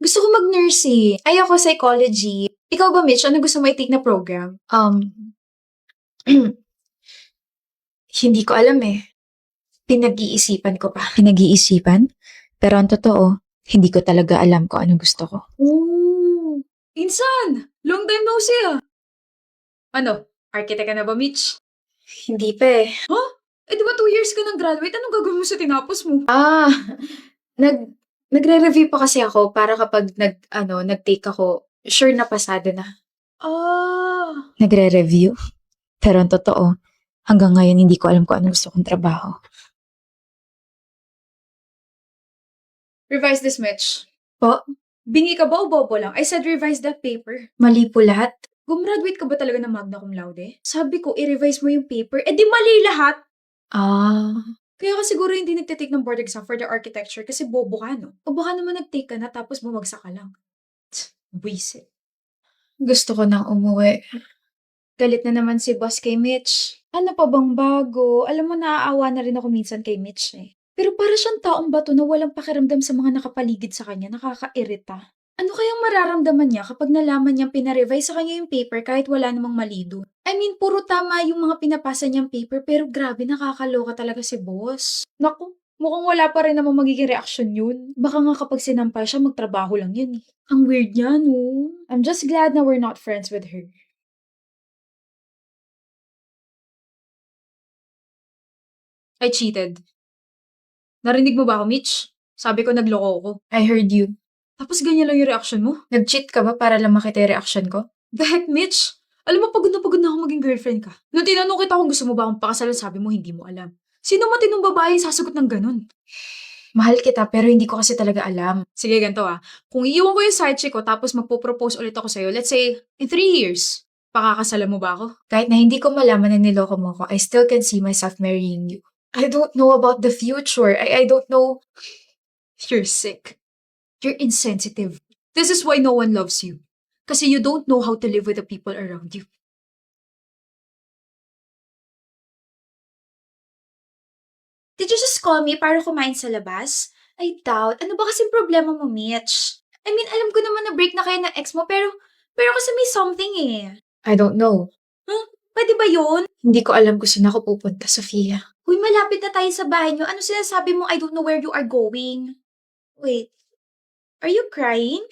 Gusto ko mag-nurse eh. Ayoko psychology. Ikaw ba, Mitch? Ano gusto mo i-take na program? Hindi ko alam eh. Pinag-iisipan ko pa. Pinag-iisipan? Pero ang totoo, hindi ko talaga alam kung anong gusto ko. Oh, Insan! Long time no see ah. Ano? Architect ka na ba, Mitch? Hindi pa eh. Huh? Eh di ba 2 years ka nang graduate? Anong gagawin mo sa tinapos mo? Nag, nagre-review pa kasi ako para kapag nag-take ako, sure na pasado na. Ah, Nagre-review? Pero ang totoo, hanggang ngayon hindi ko alam kung anong gusto kong trabaho. revise this, Mitch. Po, Bingi ka ba o bobo lang? I said revise that paper. mali po lahat. Gumraduate ka ba talaga ng magna cum laude? Sabi ko, i-revise mo yung paper. Eh di mali lahat! Kaya ka siguro hindi nagtitake ng board exam for the architecture kasi bobo ka, no? O baka naman nag-take ka na tapos bumagsak ka lang. Buisit. Gusto ko nang umuwi. Galit na naman si boss kay Mitch. Ano pa bang bago? Alam mo, naaawa na rin ako minsan kay Mitch eh. Pero para siyang taong bato na walang pakiramdam sa mga nakapaligid sa kanya, nakakairita. Ano kayang mararamdaman niya kapag nalaman niyang pinarevise sa kanya yung paper kahit wala namang mali doon? I mean, puro tama yung mga pinapasa niyang paper pero grabe, nakakaloka talaga si boss. Naku, mukhang wala pa rin namang magiging reaksyon yun. Baka nga kapag sinampal siya, magtrabaho lang yun eh. Ang weird niya, no? I'm just glad na we're not friends with her. I cheated. Narinig mo ba ako, Mitch? Sabi ko nagloko ako. I heard you. Tapos ganyan lang yung reaction mo? Nag-cheat ka ba para lang makita yung reaction ko? The heck, Mitch? Alam mo, pagod na ako maging girlfriend ka. Nung tinanong kita kung gusto mo ba akong pakasalan, sabi mo hindi mo alam. Sino matinong babae yung sasagot ng ganun? Mahal kita pero hindi ko kasi talaga alam. Sige, ganito ah. Kung iiwan ko yung side chick ko tapos magpo-propose ulit ako sa'yo, let's say, in 3 years, pakakasalan mo ba ako? Kahit na hindi ko malaman na niloko mo ko, I still can see myself marrying you. I don't know about the future. I don't know. You're sick. You're insensitive. This is why no one loves you. Kasi you don't know how to live with the people around you. Did you just call me para kumain sa labas? I doubt. Ano ba kasing problema mo, Mitch? I mean, alam ko naman na break na kayo ng ex mo, pero kasi may something eh. I don't know. Huh? Pwede ba yun? Hindi ko alam kung saan ako pupunta, Sofia. Uy, malapit na tayo sa bahay niyo. Ano sinasabi mo, I don't know where you are going? Wait, are you crying?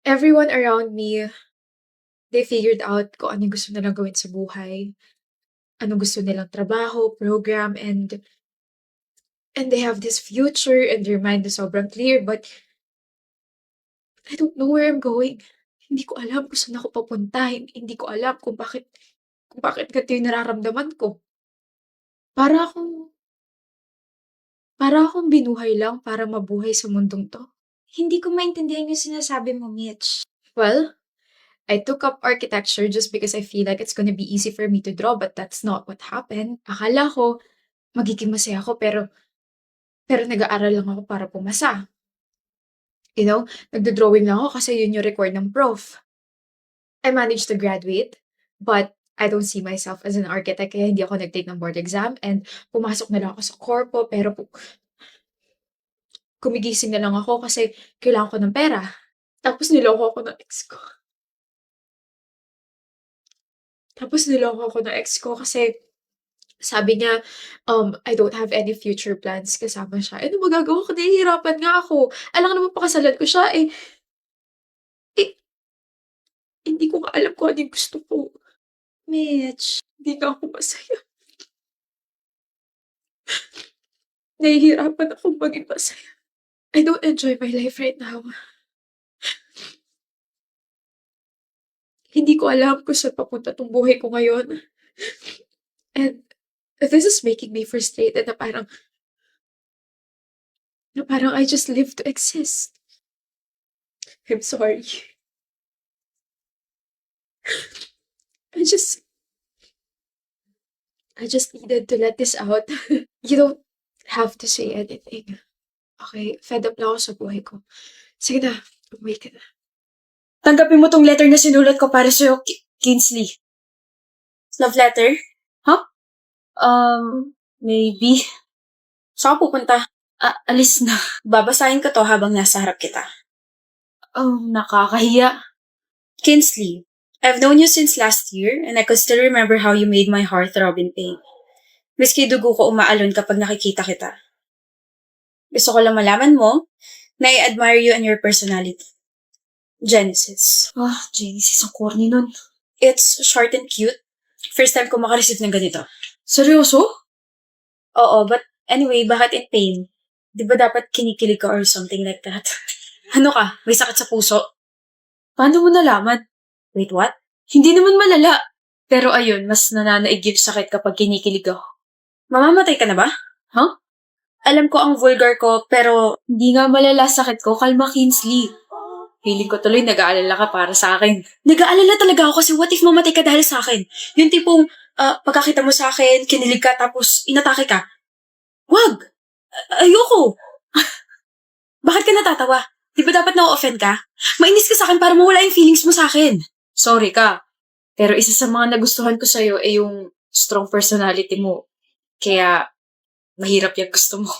Everyone around me, they figured out kung ano gusto nilang gawin sa buhay. Ano gusto nilang trabaho, program, and they have this future and their mind is sobrang clear, but I don't know where I'm going. Hindi ko alam kung saan ako papunta. Hindi ko alam kung bakit ganito yung nararamdaman ko. Para akong, para akong binuhay lang para mabuhay sa mundong to. Hindi ko maintindihan yung sinasabi mo, Mitch. Well, I took up architecture just because I feel like it's gonna be easy for me to draw, but that's not what happened. Akala ko, magiging masaya ako, pero nag-aaral lang ako para pumasa. You know, nagdo-drawing lang ako kasi yun yung required ng prof. I managed to graduate, but I don't see myself as an architect kaya hindi ako nag-take ng board exam and pumasok na lang ako sa corpo pero gumigising na lang ako kasi kailangan ko ng pera. Tapos niloko ako ng ex ko. Kasi sabi niya, I don't have any future plans kasama siya. Ano magagawa ko? Nahihirapan nga ako. Alam naman pakasalan ko siya eh, hindi ko nga alam kung ano yung gusto ko. Mitch, Hindi nga ako masaya. Nahihirapan akong maging masaya. I don't enjoy my life right now. Hindi ko alam kung saan papunta tong buhay ko ngayon. And this is making me frustrated na parang I just live to exist. I'm sorry. I just I just needed to let this out. You don't have to say anything. Okay, fed up na ako sa buhay ko. Sige na, umuwi ka na. Tanggapin mo tong letter na sinulat ko para sa'yo, Kingsley. Love letter? Huh? Maybe. Saan ka pupunta? Alis na. Babasahin ko to habang nasa harap kita. Oh, nakakahiya. Kinsley, I've known you since last year and I could still remember how you made my heart throb in pain. Miski dugo ko umaalon kapag nakikita kita. Gusto ko lang malaman mo na I admire you and your personality. Genesis. Genesis, ang corny nun. It's short and cute. First time ko makareceive ng ganito. Seryoso? Oo, but anyway, bakit in pain? Di ba dapat kinikilig ka or something like that? Ano ka? May sakit sa puso? Paano mo nalaman? Wait, what? Hindi naman malala. Pero ayun, mas nananaig yung sakit kapag kinikilig ako. Mamamatay ka na ba? Huh? Alam ko ang vulgar ko, pero hindi nga malala sakit ko. Kalma, Kinsley. Feeling ko tuloy nag-aalala ka para sa akin. Nag-aalala talaga ako kasi what if mamatay ka dahil sa akin? Yung tipong pagkakita mo sa akin, kinilig ka tapos inatake ka. Wag! Ayoko! Bakit ka natatawa? Di ba dapat na-offend ka? Mainis ka sa akin para mawala yung feelings mo sa akin. Sorry ka. Pero isa sa mga nagustuhan ko sa'yo ay yung strong personality mo. Kaya, mahirap yung gusto mo.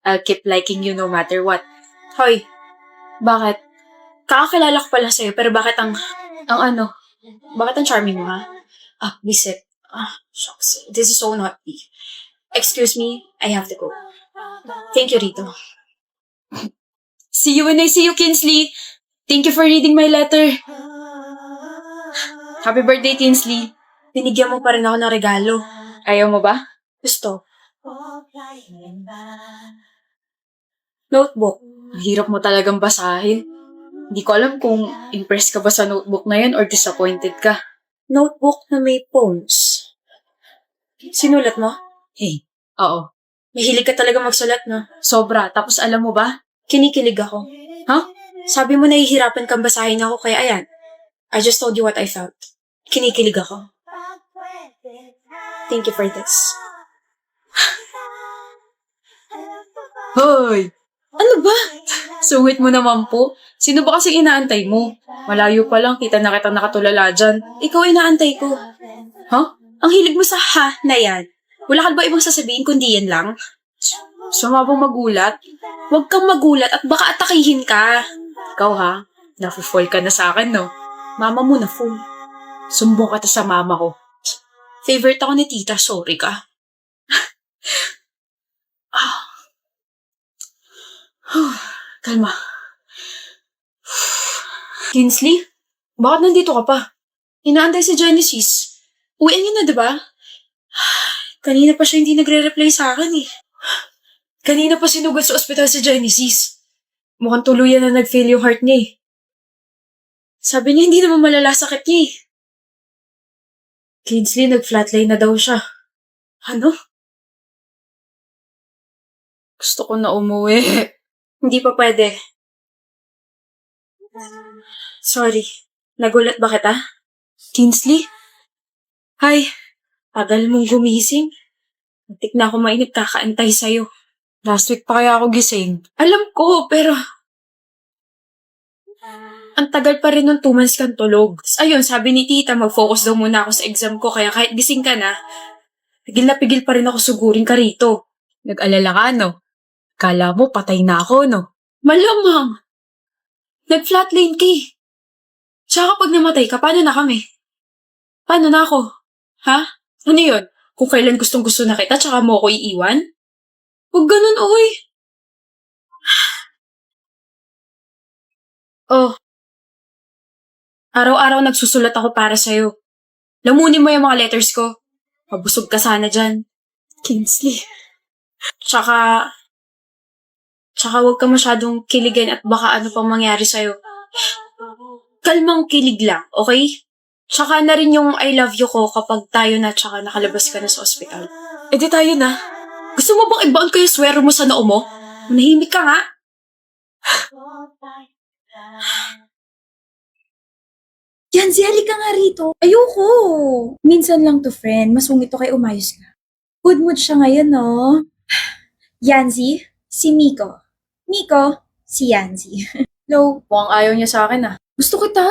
I'll keep liking you no matter what. Hoy, bakit? Kakakilala ko pala sa'yo, pero bakit ang ano? Bakit ang charming mo, ha? Visit. Shucks. This is so not me. Excuse me, I have to go. Thank you, Rito. See you when I see you, Kinsley. Thank you for reading my letter. Happy birthday, Kinsley. Binigyan mo pa rin ako ng regalo. Ayaw mo ba? Gusto. Notebook. Ang hirap mo talagang basahin. Hindi ko alam kung impressed ka ba sa notebook na yan or disappointed ka. Notebook na may poems. Sinulat mo? Hey, oo. Mahilig ka talaga magsulat, no? Sobra. Tapos alam mo ba? Kinikilig ako. Huh? Sabi mo nahihirapan kang basahin ako kaya ayan. I just told you what I felt. Kinikilig ako. Thank you for this. Hoy! Ano ba? Sungit mo naman po. Sino ba kasi inaantay mo? Malayo pa lang, kita na kitang nakatulala dyan. Ikaw inaantay ko. Huh? Ang hilig mo sa ha na yan. Wala ka ba ibang sasabihin kundi yan lang? Sumabong magulat? Huwag kang magulat at baka atakihin ka. Ikaw ha? Nafu-fall ka na sa akin, no? Mama mo na fool. Sumbong ka ta sa mama ko. Favorite ako ni tita, sorry ka. Kalma. Kinsley? Bakit nandito ka pa? Inaantay si Genesis. Uwian niya na, diba? Kanina pa siya hindi nagre-reply sa akin eh. Kanina pa sinugod sa ospital si Genesis. Mukhang tuluyan na nag-fail yung heart niya eh. Sabi niya hindi naman malala sakit niya eh. Kinsley, nag-flatline na daw siya. Ano? Gusto ko na umuwi. Hindi pa pwede. Sorry. Nagulat ba kita? Kinsley? Hi. Tagal mong gumising. Muntik na ako mainip kakaantay sa'yo. Last week pa kaya ako gising. Alam ko, pero ang tagal pa rin nung 2 months kang tulog. Ayun, sabi ni tita, mag-focus daw muna ako sa exam ko, kaya kahit gising ka na pigil pa rin ako sugurin ka rito. Nag-alala ka, no? Kala mo, patay na ako, no? Malamang! Nag-flatline ka eh. Tsaka pag namatay ka, paano na kami? Paano na ako? Ha? Ano yun? Kung kailan gustong-gusto na kita, tsaka mo ako iiwan? Huwag ganun, oy! Oh. Araw-araw nagsusulat ako para sa'yo. Lamunin mo yung mga letters ko. Mabusog ka sana dyan. Kinsley. Tsaka huwag ka masyadong kiligin at baka ano pang mangyari sa'yo. Kalmang kilig lang, okay? Tsaka na rin yung I love you ko kapag tayo na tsaka nakalabas ka na sa ospital. Eh di tayo na. Gusto mo bang i-bound ko yung swero mo sa noo mo? Manahimik ka nga. Yanzi, halika nga rito. Ayoko. Minsan lang to, friend. Masungit to kay umayos ka. Good mood siya ngayon, no? Yanzi, si Miko. Miko, si Yanzi. Hello? Mukhang ayaw niya sa akin ah. Gusto kita.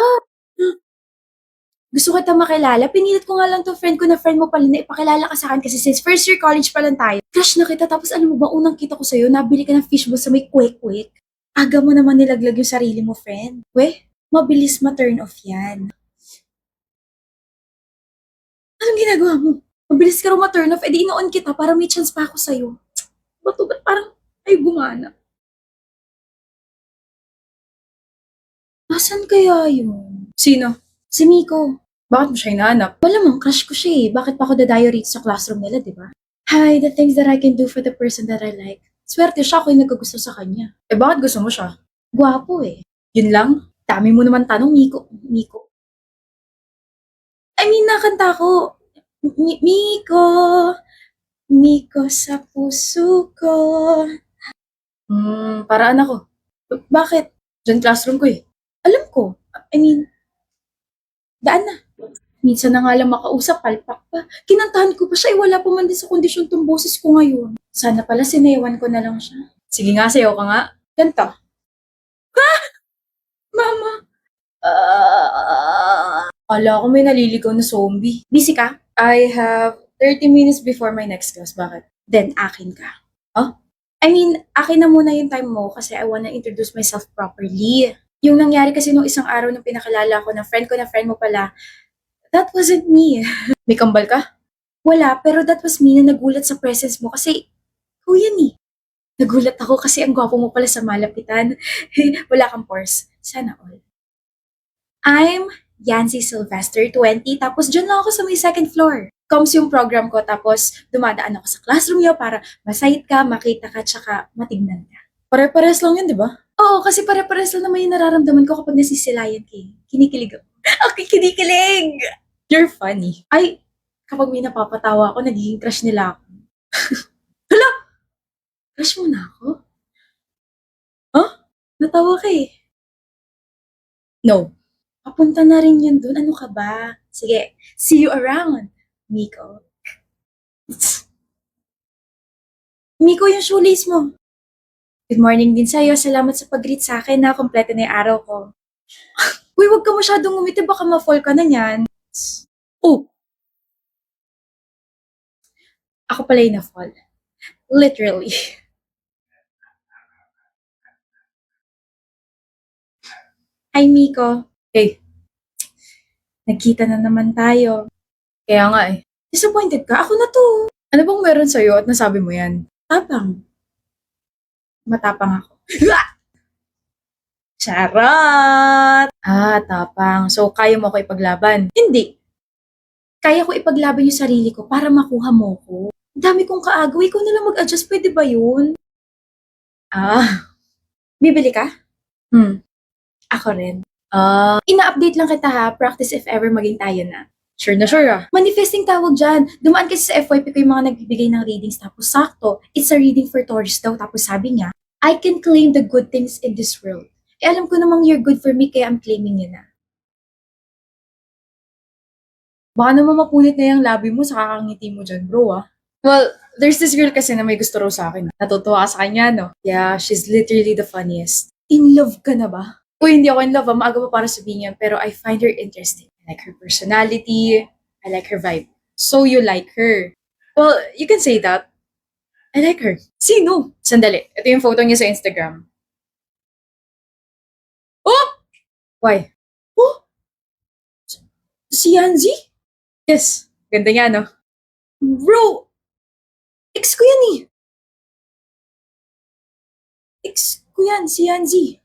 Gusto kita makilala. Pinilit ko nga lang to friend ko na friend mo pala na ipakilala ka sa akin kasi since first year college pa lang tayo. Crush na kita tapos alam mo ba unang kita ko sa'yo, nabili ka ng fishbowl sa may kwek-kwek. Aga mo naman nilaglag yung sarili mo, friend. Weh, mabilis ma-turn off yan. Anong ginagawa mo? Mabilis ka raw ma-turn off, edi ino-on kita para may chance pa ako sa'yo. Ba't parang ay gumana? Nasaan kaya yun? Sino? Si Miko. Bakit mo siya hinahanap? Wala mang, crush ko siya eh. Bakit pa ako dadayo rito sa classroom nila, di ba? Hi, the things that I can do for the person that I like. Swerte siya ako yung nagkagusto sa kanya. Eh bakit gusto mo siya? Gwapo eh. Yun lang? Dami mo naman tanong, Miko. Miko. I mean, nakanta ko. Miko. Miko sa puso ko. Paraan ako. Bakit? Diyan classroom ko eh. Alam ko. I mean, daan na. Minsan na nga lang makausap, palpak pa. Kinantahan ko pa siya, wala pa man din sa kondisyon tong boses ko ngayon. Sana pala sinewan ko na lang siya. Sige nga, sayaw ka nga. Ganto. Ha? Mama! Ala ko may naliligaw na zombie. Busy ka? I have 30 minutes before my next class. Bakit? Then, akin ka. Huh? I mean, akin na muna yung time mo kasi I wanna introduce myself properly. Yung nangyari kasi nung isang araw nung pinakilala ko na friend mo pala, that wasn't me. May kambal ka? Wala, pero that was me na nagulat sa presence mo kasi, yan eh. Nagulat ako kasi ang gwapo mo pala sa malapitan. Wala kang pores. Sana all. I'm Yancy Sylvester, 20, tapos dyan lang ako sa may second floor. Comes yung program ko, tapos dumadaan ako sa classroom niyo para masayit ka, makita ka, tsaka matignan ka. Pare-pares lang yun, di ba? Oo, kasi pare-pares lang naman yung nararamdaman ko kapag nasisilayan ka. Kinikilig ako. Okay, kinikilig! You're funny. Ay, kapag may napapatawa ako, nagiging crush nila ako. Hala! Crush mo na ako? Huh? Natawa ka eh. No. Papunta na rin yun dun. Ano ka ba? Sige, see you around, Miko. Miko, yung shoelace mo. Good morning din sa'yo. Salamat sa pag-greet sa akin na kompleto na yung araw ko. Uy, wag ka masyadong umiti. Baka ma-fall ka na niyan. Oh! Ako pala yung na-fall. Literally. Hi, Miko. Hey. Nagkita na naman tayo. Kaya nga eh. Disappointed ka? Ako na to. Ano bang meron sa'yo at nasabi mo yan? Tapang. Matapang ako. Charot! Tapang. So, kaya mo ako ipaglaban? Hindi. Kaya ko ipaglaban yung sarili ko para makuha mo ko. Dami kong kaagaw. Ikaw na lang mag-adjust. Pwede ba yun? Bibili ka? Ako rin. Ina-update lang kita ha. Practice if ever maging tayo na. Sure na sure ah. Manifesting tawag dyan. Dumaan kasi sa FYP ko yung mga nagbibigay ng readings tapos sakto, it's a reading for Taurus daw. Tapos sabi niya, I can claim the good things in this world. Eh alam ko namang you're good for me kaya I'm claiming yun na. Baka naman mapunit na yung labi mo sa kakangiti mo dyan bro ah. Well, there's this girl kasi na may gusto raw sa akin. Natutuwa ka sa kanya no? Yeah, she's literally the funniest. In love ka na ba? Uy, hindi ako in love. Maaga pa para sabihin yan. Pero I find her interesting. I like her personality. I like her vibe. So you like her. Well, you can say that. I like her. Sino? Sandali. Ito yung photo niya sa Instagram. Oh! Why? Oh! Si Yanzi? Yes. Ganda niya, no? Bro! Ex ko yan eh. Ex ko yan, si Yanzi.